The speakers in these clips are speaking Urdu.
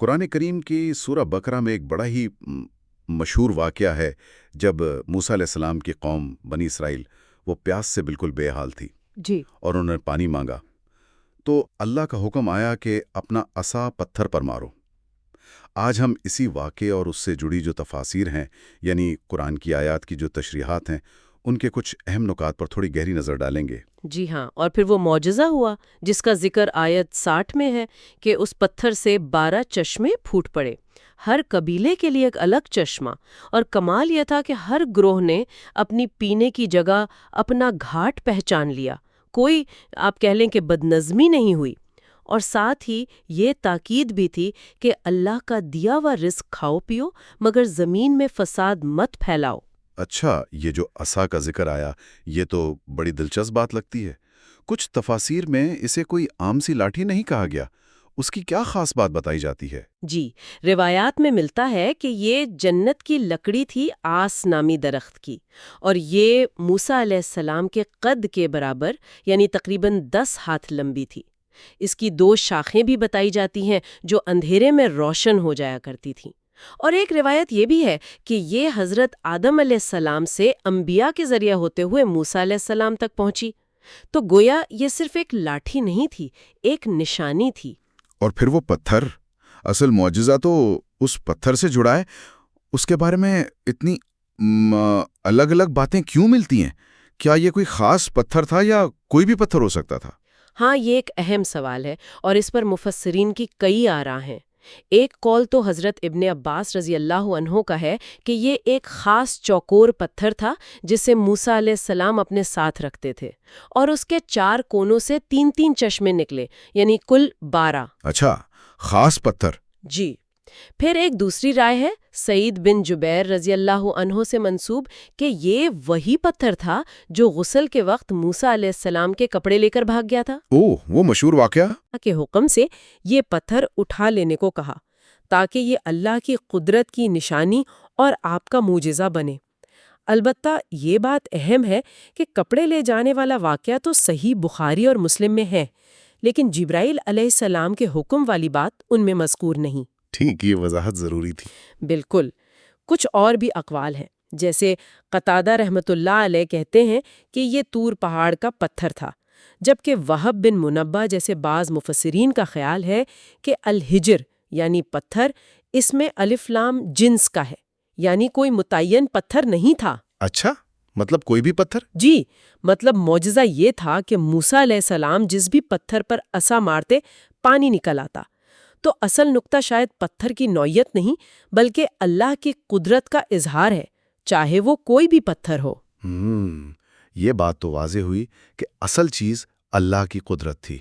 قرآن کریم کی سورہ بقرہ میں ایک بڑا ہی مشہور واقعہ ہے جب موسیٰ علیہ السلام کی قوم بنی اسرائیل وہ پیاس سے بالکل بے حال تھی جی اور انہوں نے پانی مانگا تو اللہ کا حکم آیا کہ اپنا عصا پتھر پر مارو۔ آج ہم اسی واقعے اور اس سے جڑی جو تفاسیر ہیں یعنی قرآن کی آیات کی جو تشریحات ہیں ان کے کچھ اہم نکات پر تھوڑی گہری نظر ڈالیں گے۔ جی ہاں، اور پھر وہ معجزہ ہوا جس کا ذکر آیت 60 میں ہے کہ اس پتھر سے 12 چشمے پھوٹ پڑے، ہر قبیلے کے لیے ایک الگ چشمہ، اور کمال یہ تھا کہ ہر گروہ نے اپنی پینے کی جگہ اپنا گھاٹ پہچان لیا، کوئی آپ کہہ لیں کہ بدنظمی نہیں ہوئی، اور ساتھ ہی یہ تاکید بھی تھی کہ اللہ کا دیا ہوا رزق کھاؤ پیو مگر زمین میں فساد مت پھیلاؤ۔ اچھا، یہ جو عصا کا ذکر آیا یہ تو بڑی دلچسپ بات لگتی ہے۔ کچھ تفاسیر میں اسے کوئی عام سی لاٹھی نہیں کہا گیا، اس کی کیا خاص بات بتائی جاتی ہے؟ جی، روایات میں ملتا ہے کہ یہ جنت کی لکڑی تھی، آس نامی درخت کی، اور یہ موسیٰ علیہ السلام کے قد کے برابر یعنی تقریباً 10 ہاتھ لمبی تھی۔ اس کی 2 شاخیں بھی بتائی جاتی ہیں جو اندھیرے میں روشن ہو جایا کرتی تھیں، اور ایک روایت یہ بھی ہے کہ یہ حضرت آدم علیہ السلام سے انبیاء کے ذریعہ ہوتے ہوئے موسیٰ علیہ السلام تک پہنچی، تو گویا یہ صرف ایک لاٹھی نہیں تھی، ایک نشانی تھی۔ اور پھر وہ پتھر، اصل معجزہ تو اس پتھر سے جڑا ہے۔ اس کے بارے میں اتنی الگ الگ باتیں کیوں ملتی ہیں؟ کیا یہ کوئی خاص پتھر تھا یا کوئی بھی پتھر ہو سکتا تھا؟ ہاں، یہ ایک اہم سوال ہے اور اس پر مفسرین کی کئی آراء ہیں۔ ایک قول تو حضرت ابن عباس رضی اللہ عنہ کا ہے کہ یہ ایک خاص چوکور پتھر تھا جسے موسیٰ علیہ السلام اپنے ساتھ رکھتے تھے، اور اس کے 4 کونوں سے 3 چشمے نکلے، یعنی کل 12۔ اچھا، خاص پتھر۔ جی، پھر ایک دوسری رائے ہے سعید بن جبیر رضی اللہ عنہ سے منسوب کہ یہ وہی پتھر تھا جو غسل کے وقت موسیٰ علیہ السلام کے کپڑے لے کر بھاگ گیا تھا۔ وہ مشہور واقعہ۔ کے حکم سے یہ پتھر اٹھا لینے کو کہا تاکہ یہ اللہ کی قدرت کی نشانی اور آپ کا معجزہ بنے۔ البتہ یہ بات اہم ہے کہ کپڑے لے جانے والا واقعہ تو صحیح بخاری اور مسلم میں ہے، لیکن جبرائیل علیہ السلام کے حکم والی بات ان میں مذکور نہیں۔ ٹھیک، یہ وضاحت ضروری تھی۔ بالکل۔ کچھ اور بھی اقوال ہیں، جیسے قتادہ رحمۃ اللہ علیہ کہتے ہیں کہ یہ طور پہاڑ کا پتھر تھا، جبکہ وہب بن منبہ جیسے بعض مفسرین کا خیال ہے کہ الحجر یعنی پتھر، اس میں الف لام جنس کا ہے، یعنی کوئی متعین پتھر نہیں تھا۔ اچھا، مطلب کوئی بھی پتھر؟ جی، مطلب معجزہ یہ تھا کہ موسیٰ علیہ السلام جس بھی پتھر پر عصا مارتے پانی نکل آتا۔ تو اصل نقطہ شاید پتھر کی نوعیت نہیں بلکہ اللہ کی قدرت کا اظہار ہے، چاہے وہ کوئی بھی پتھر ہو۔ یہ بات تو واضح ہوئی کہ اصل چیز اللہ کی قدرت تھی۔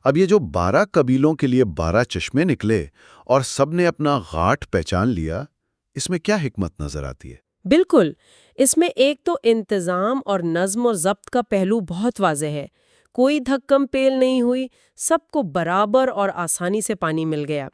اب یہ جو 12 قبیلوں کے لیے 12 چشمے نکلے اور سب نے اپنا گھاٹ پہچان لیا، اس میں کیا حکمت نظر آتی ہے؟ بالکل، اس میں ایک تو انتظام اور نظم و ضبط کا پہلو بہت واضح ہے۔ کوئی دھکم پیل نہیں ہوئی، سب کو برابر اور آسانی سے پانی مل گیا۔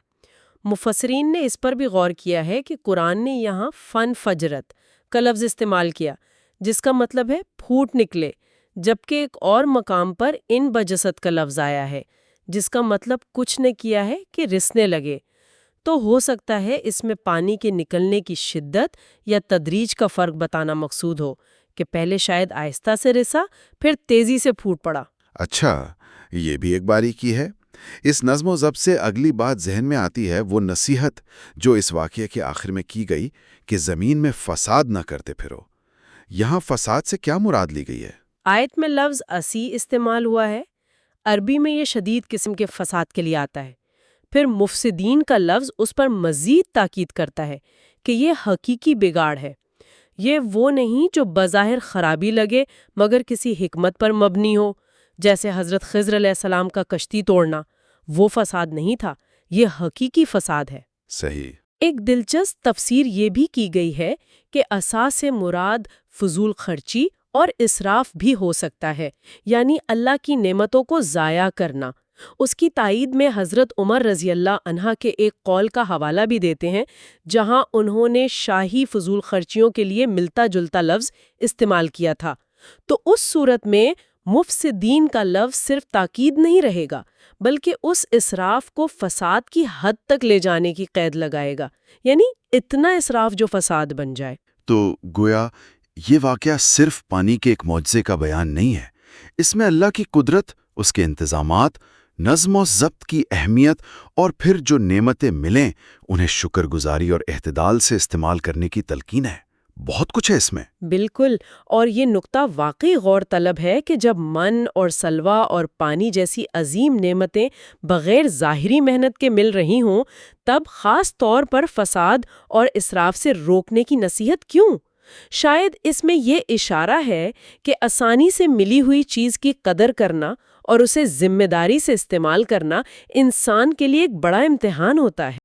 مفسرین نے اس پر بھی غور کیا ہے کہ قرآن نے یہاں فن فجرت کا لفظ استعمال کیا، جس کا مطلب ہے پھوٹ نکلے، جبکہ ایک اور مقام پر ان بجست کا لفظ آیا ہے، جس کا مطلب کچھ نے کیا ہے کہ رسنے لگے۔ تو ہو سکتا ہے اس میں پانی کے نکلنے کی شدت یا تدریج کا فرق بتانا مقصود ہو، کہ پہلے شاید آہستہ سے رسا پھر تیزی سے پھوٹ پڑا۔ اچھا، یہ بھی ایک باریکی ہے۔ اس نظم و ضبط سے اگلی بات ذہن میں آتی ہے وہ نصیحت جو اس واقعے کے آخر میں کی گئی کہ زمین میں فساد نہ کرتے پھرو۔ یہاں فساد سے کیا مراد لی گئی ہے؟ آیت میں لفظ اسی استعمال ہوا ہے، عربی میں یہ شدید قسم کے فساد کے لیے آتا ہے۔ پھر مفسدین کا لفظ اس پر مزید تاکید کرتا ہے کہ یہ حقیقی بگاڑ ہے، یہ وہ نہیں جو بظاہر خرابی لگے مگر کسی حکمت پر مبنی ہو، جیسے حضرت خضر علیہ السلام کا کشتی توڑنا۔ وہ فساد نہیں تھا، یہ حقیقی فساد ہے۔ صحیح۔ ایک دلچسپ تفسیر یہ بھی کی گئی ہے کہ عصا سے مراد فضول خرچی اور اسراف بھی ہو سکتا ہے، یعنی اللہ کی نعمتوں کو ضائع کرنا۔ اس کی تائید میں حضرت عمر رضی اللہ عنہ کے ایک قول کا حوالہ بھی دیتے ہیں، جہاں انہوں نے شاہی فضول خرچیوں کے لیے ملتا جلتا لفظ استعمال کیا تھا۔ تو اس صورت میں مفسدین کا لفظ صرف تاکید نہیں رہے گا، بلکہ اس اسراف کو فساد کی حد تک لے جانے کی قید لگائے گا، یعنی اتنا اسراف جو فساد بن جائے۔ تو گویا یہ واقعہ صرف پانی کے ایک معجزے کا بیان نہیں ہے، اس میں اللہ کی قدرت، اس کے انتظامات، نظم و ضبط کی اہمیت اور پھر جو نعمتیں ملیں انہیں شکر گزاری اور اعتدال سے استعمال کرنے کی تلقین ہے۔ بہت کچھ ہے اس میں۔ بالکل، اور یہ نقطہ واقعی غور طلب ہے کہ جب من اور سلوہ اور پانی جیسی عظیم نعمتیں بغیر ظاہری محنت کے مل رہی ہوں، تب خاص طور پر فساد اور اسراف سے روکنے کی نصیحت کیوں؟ شاید اس میں یہ اشارہ ہے کہ آسانی سے ملی ہوئی چیز کی قدر کرنا اور اسے ذمہ داری سے استعمال کرنا انسان کے لیے ایک بڑا امتحان ہوتا ہے۔